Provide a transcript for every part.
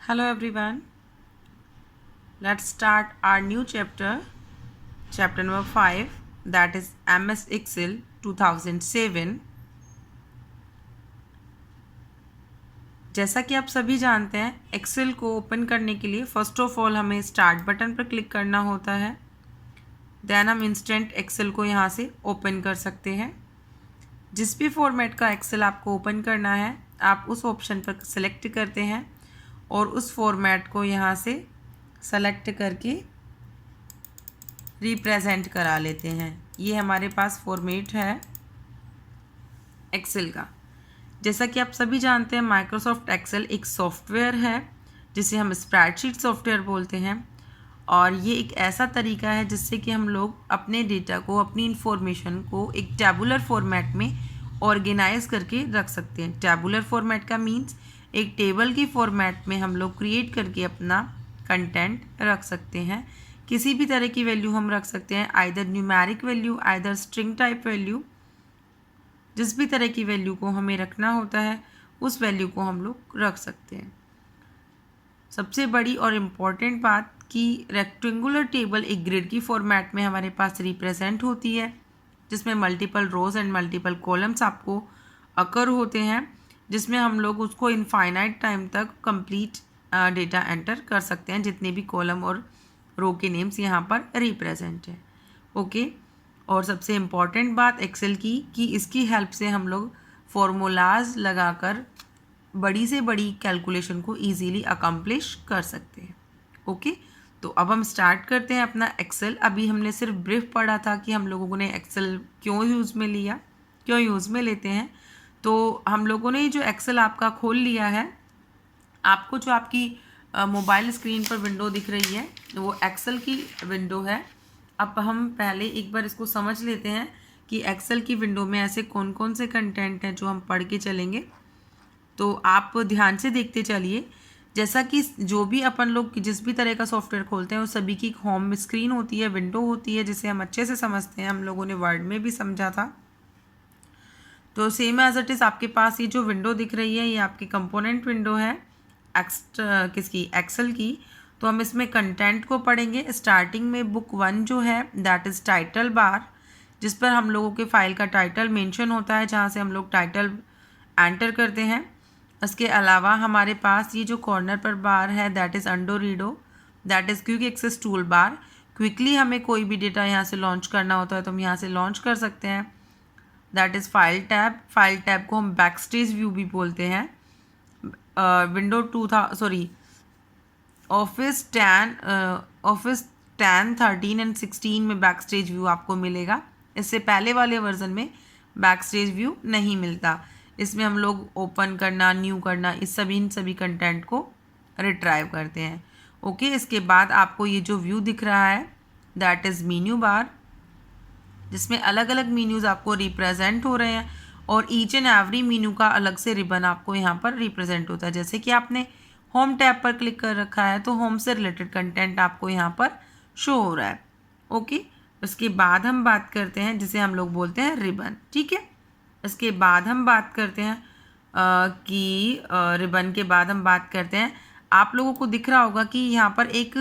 Hello everyone. Let's start our new chapter number 5, that is MS Excel 2007. जैसा कि आप सभी जानते हैं, एक्सेल को ओपन करने के लिए फर्स्ट ऑफ ऑल हमें स्टार्ट बटन पर क्लिक करना होता है। देन हम इंस्टेंट एक्सेल को यहाँ से ओपन कर सकते हैं। जिस भी फॉर्मेट का एक्सेल आपको ओपन करना है, आप उस ऑप्शन पर सेलेक्ट करते हैं और उस फॉर्मेट को यहाँ से सेलेक्ट करके रिप्रेजेंट करा लेते हैं। ये हमारे पास फॉर्मेट है एक्सेल का। जैसा कि आप सभी जानते हैं, माइक्रोसॉफ्ट एक्सेल एक सॉफ्टवेयर है जिसे हम स्प्रेडशीट सॉफ्टवेयर बोलते हैं, और ये एक ऐसा तरीका है जिससे कि हम लोग अपने डेटा को, अपनी इंफॉर्मेशन को एक टैबुलर फॉर्मेट में ऑर्गेनाइज करके रख सकते हैं। टैबुलर फॉर्मेट का मीन्स एक टेबल की फॉर्मेट में हम लोग क्रिएट करके अपना कंटेंट रख सकते हैं। किसी भी तरह की वैल्यू हम रख सकते हैं, either numeric value, either string type value. जिस भी तरह की वैल्यू को हमें रखना होता है उस वैल्यू को हम लोग रख सकते हैं। सबसे बड़ी और इम्पॉर्टेंट बात कि रेक्टेंगुलर टेबल एक ग्रिड की फॉर्मेट में हमारे पास रिप्रेजेंट होती है, जिसमें multiple rows and multiple columns आपको अकर होते हैं, जिसमें हम लोग उसको इनफाइनाइट टाइम तक कंप्लीट डेटा एंटर कर सकते हैं, जितने भी कॉलम और रो के नेम्स यहाँ पर रिप्रेजेंट हैं। ओके। और सबसे इम्पॉर्टेंट बात एक्सेल की कि इसकी हेल्प से हम लोग फॉर्मूलाज लगाकर बड़ी से बड़ी कैलकुलेशन को इजीली अकम्प्लिश कर सकते हैं। ओके। तो अब हम स्टार्ट करते हैं अपना एक्सेल। अभी हमने सिर्फ ब्रीफ पढ़ा था कि हम लोगों ने एक्सेल क्यों यूज़ में लिया, क्यों यूज़ में लेते हैं। तो हम लोगों ने जो एक्सेल आपका खोल लिया है, आपको जो आपकी मोबाइल स्क्रीन पर विंडो दिख रही है वो एक्सेल की विंडो है। अब हम पहले एक बार इसको समझ लेते हैं कि एक्सेल की विंडो में ऐसे कौन कौन से कंटेंट हैं जो हम पढ़ के चलेंगे। तो आप ध्यान से देखते चलिए। जैसा कि जो भी अपन लोग जिस भी तरह का सॉफ्टवेयर खोलते हैं वो सभी की होम स्क्रीन होती है, विंडो होती है, जिसे हम अच्छे से समझते हैं। हम लोगों ने वर्ड में भी समझा था। तो सेम एज इट इज़ आपके पास ये जो विंडो दिख रही है ये आपकी कंपोनेंट विंडो है किसकी, एक्सेल की। तो हम इसमें कंटेंट को पढ़ेंगे। स्टार्टिंग में बुक 1 जो है दैट इज़ टाइटल बार, जिस पर हम लोगों के फाइल का टाइटल मेंशन होता है, जहाँ से हम लोग टाइटल एंटर करते हैं। इसके अलावा हमारे पास ये जो कॉर्नर पर बार है that is undo redo, that is quick access tool bar. Quickly हमें कोई भी डेटा यहाँ से लॉन्च करना होता है तो हम यहाँ से लॉन्च कर सकते हैं। That is file tab. File tab को हम बैकस्टेज व्यू भी बोलते हैं। विंडो ऑफिस 10, 13 एंड 16 में बैकस्टेज व्यू आपको मिलेगा। इससे पहले वाले वर्जन में बैकस्टेज व्यू नहीं मिलता। इसमें हम लोग ओपन करना, न्यू करना, इन सभी कंटेंट को रिट्राइव करते हैं। ओके। इसके बाद आपको ये जो व्यू दिख रहा है दैट इज़ मीन्यू बार, जिसमें अलग अलग मीन्यूज़ आपको रिप्रेजेंट हो रहे हैं और ईच एंड एवरी मीन्यू का अलग से रिबन आपको यहाँ पर रिप्रेजेंट होता है। जैसे कि आपने होम टैब पर क्लिक कर रखा है तो होम से रिलेटेड कंटेंट आपको यहाँ पर शो हो रहा है। ओके। उसके बाद हम बात करते हैं जिसे हम लोग बोलते हैं रिबन। ठीक है। इसके बाद हम बात करते हैं कि रिबन के बाद हम बात करते हैं, आप लोगों को दिख रहा होगा कि यहाँ पर एक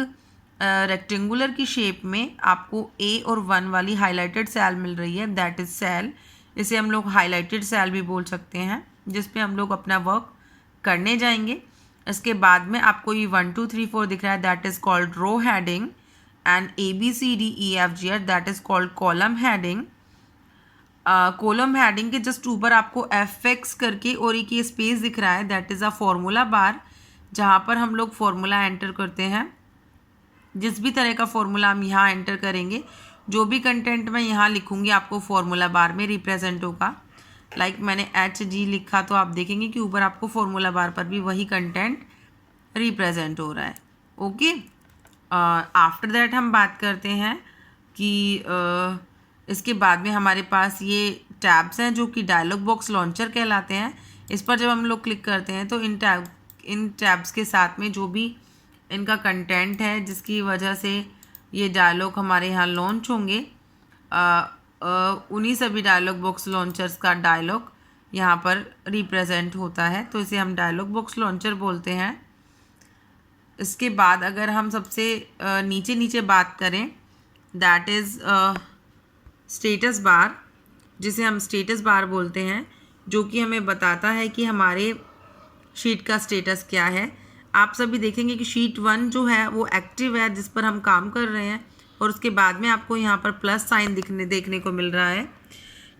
रेक्टेंगुलर की शेप में आपको ए और 1 वाली हाईलाइटेड सेल मिल रही है, दैट इज़ सेल। इसे हम लोग हाईलाइटेड सेल भी बोल सकते हैं, जिस पे हम लोग अपना वर्क करने जाएंगे। इसके बाद में आपको ये 1 2 3 4 दिख रहा है, that is called row heading, and ABCDEFG that is called column heading. Column heading के जस्ट ऊपर आपको FX करके और एक ये स्पेस दिख रहा है, that is a formula bar, जहाँ पर हम लोग फॉर्मूला एंटर करते हैं। जिस भी तरह का फॉर्मूला हम यहाँ एंटर करेंगे, जो भी कंटेंट मैं यहाँ लिखूँगी आपको फॉर्मूला बार में रिप्रेजेंट होगा। लाइक मैंने HG लिखा तो आप देखेंगे कि ऊपर आपको फॉर्मूला बार पर भी वही कंटेंट रिप्रेजेंट हो रहा है। ओके। आफ्टर दैट हम बात करते हैं कि इसके बाद में हमारे पास ये टैब्स हैं जो कि डायलॉग बॉक्स लॉन्चर कहलाते हैं। इस पर जब हम लोग क्लिक करते हैं तो इन टैब्स के साथ में जो भी इनका कंटेंट है जिसकी वजह से ये डायलॉग हमारे यहाँ लॉन्च होंगे, उन्हीं सभी डायलॉग बॉक्स लॉन्चर्स का डायलॉग यहाँ पर रिप्रेजेंट होता है, तो इसे हम डायलॉग बॉक्स लॉन्चर बोलते हैं। इसके बाद अगर हम सबसे नीचे नीचे बात करें, दैट इज़ स्टेटस बार, जिसे हम स्टेटस बार बोलते हैं, जो कि हमें बताता है कि हमारे शीट का स्टेटस क्या है। आप सभी देखेंगे कि शीट 1 जो है वो एक्टिव है, जिस पर हम काम कर रहे हैं, और उसके बाद में आपको यहाँ पर प्लस साइन देखने को मिल रहा है।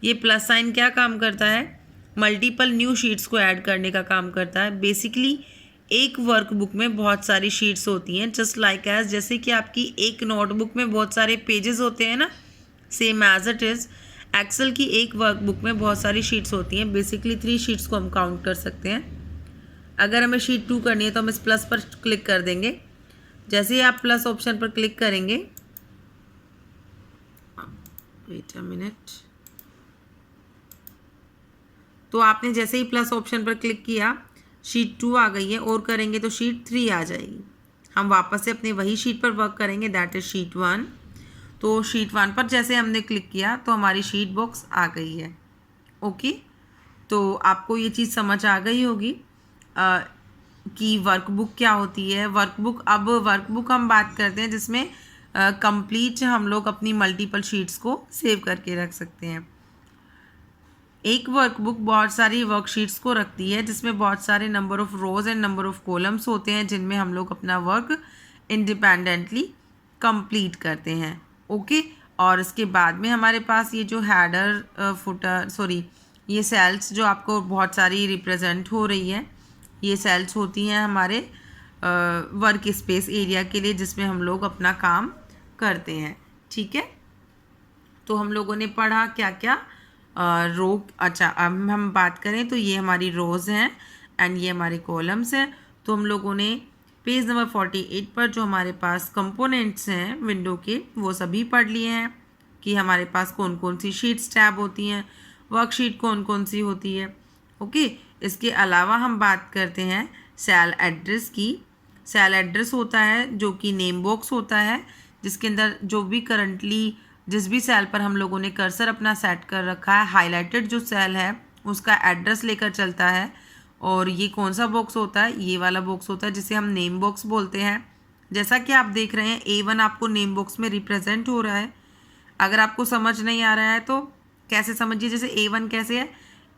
ये प्लस साइन क्या काम करता है? मल्टीपल न्यू शीट्स को ऐड करने का काम करता है। बेसिकली एक वर्कबुक में बहुत सारी शीट्स होती हैं, जस्ट लाइक एज जैसे कि आपकी एक नोटबुक में बहुत सारे पेजेस होते हैं ना, same as it is Excel की एक वर्कबुक में बहुत सारी शीट्स होती हैं। बेसिकली 3 शीट्स को हम काउंट कर सकते हैं। अगर हमें शीट 2 करनी है तो हम इस प्लस पर क्लिक कर देंगे। जैसे ही आप प्लस ऑप्शन पर क्लिक करेंगे, वेट अ मिनट, तो आपने जैसे ही प्लस ऑप्शन पर क्लिक किया, शीट 2 आ गई है, और करेंगे तो शीट 3 आ जाएगी। हम वापस से अपनी वही शीट पर वर्क करेंगे, दैट इज़ शीट 1। तो शीट 1 पर जैसे हमने क्लिक किया तो हमारी शीट बॉक्स आ गई है। ओके, तो आपको ये चीज़ समझ आ गई होगी कि वर्कबुक क्या होती है। वर्कबुक हम बात करते हैं जिसमें कंप्लीट हम लोग अपनी मल्टीपल शीट्स को सेव करके रख सकते हैं। एक वर्कबुक बहुत सारी वर्कशीट्स को रखती है, जिसमें बहुत सारे number of rows and number of columns होते हैं, जिनमें हम लोग अपना वर्क इंडिपेंडेंटली कंप्लीट करते हैं। ओके, और इसके बाद में हमारे पास ये जो हेडर फुटर ये सेल्स जो आपको बहुत सारी रिप्रेजेंट हो रही है, ये सेल्स होती हैं हमारे वर्क स्पेस एरिया के लिए, जिसमें हम लोग अपना काम करते हैं। ठीक है, तो हम लोगों ने पढ़ा क्या क्या रो। अच्छा, अब हम बात करें तो ये हमारी रोज़ हैं एंड ये हमारे कॉलम्स हैं। तो हम लोगों ने पेज नंबर 48 पर जो हमारे पास कंपोनेंट्स हैं विंडो के, वो सभी पढ़ लिए हैं कि हमारे पास कौन कौन सी शीट्स टैब होती हैं, वर्कशीट कौन कौन सी होती है। ओके, इसके अलावा हम बात करते हैं सेल एड्रेस की। सेल एड्रेस होता है जो कि नेम बॉक्स होता है, जिसके अंदर जो भी करंटली जिस भी सेल पर हम लोगों ने कर्सर अपना सेट कर रखा है, हाईलाइटेड जो सेल है उसका एड्रेस लेकर चलता है। और ये कौन सा बॉक्स होता है? ये वाला बॉक्स होता है, जिसे हम नेम बॉक्स बोलते हैं। जैसा कि आप देख रहे हैं A1 आपको नेम बॉक्स में रिप्रेजेंट हो रहा है। अगर आपको समझ नहीं आ रहा है तो कैसे समझिए, जैसे A1 कैसे है,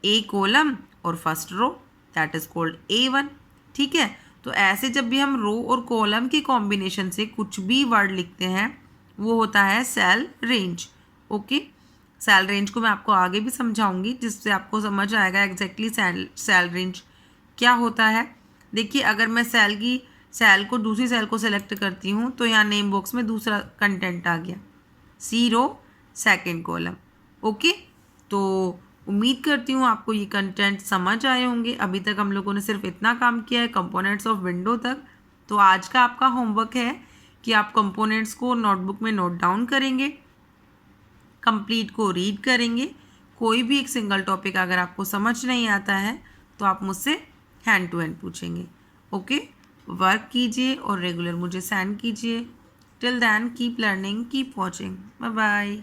A कॉलम और first row, that is called A1। ठीक है, तो ऐसे जब भी हम रो और कॉलम के कॉम्बिनेशन से कुछ भी वर्ड लिखते हैं, वो होता है cell range. Okay, cell range को मैं आपको आगे भी समझाऊंगी, जिससे आपको समझ आएगा एग्जैक्टली सेल रेंज क्या होता है। देखिए, अगर मैं सेल को दूसरी सेल को सेलेक्ट करती हूँ तो यहाँ नेम बॉक्स में दूसरा कंटेंट आ गया, सी रो सेकेंड कॉलम। ओके, तो उम्मीद करती हूँ आपको ये कंटेंट समझ आए होंगे। अभी तक हम लोगों ने सिर्फ इतना काम किया है कंपोनेंट्स ऑफ विंडो तक। तो आज का आपका होमवर्क है कि आप कंपोनेंट्स को नोटबुक में नोट डाउन करेंगे, कंप्लीट को रीड करेंगे। कोई भी एक सिंगल टॉपिक अगर आपको समझ नहीं आता है तो आप मुझसे हैंड टू हैंड पूछेंगे। ओके, वर्क कीजिए और रेगुलर मुझे सेंड कीजिए। Till then keep learning, keep watching, bye bye.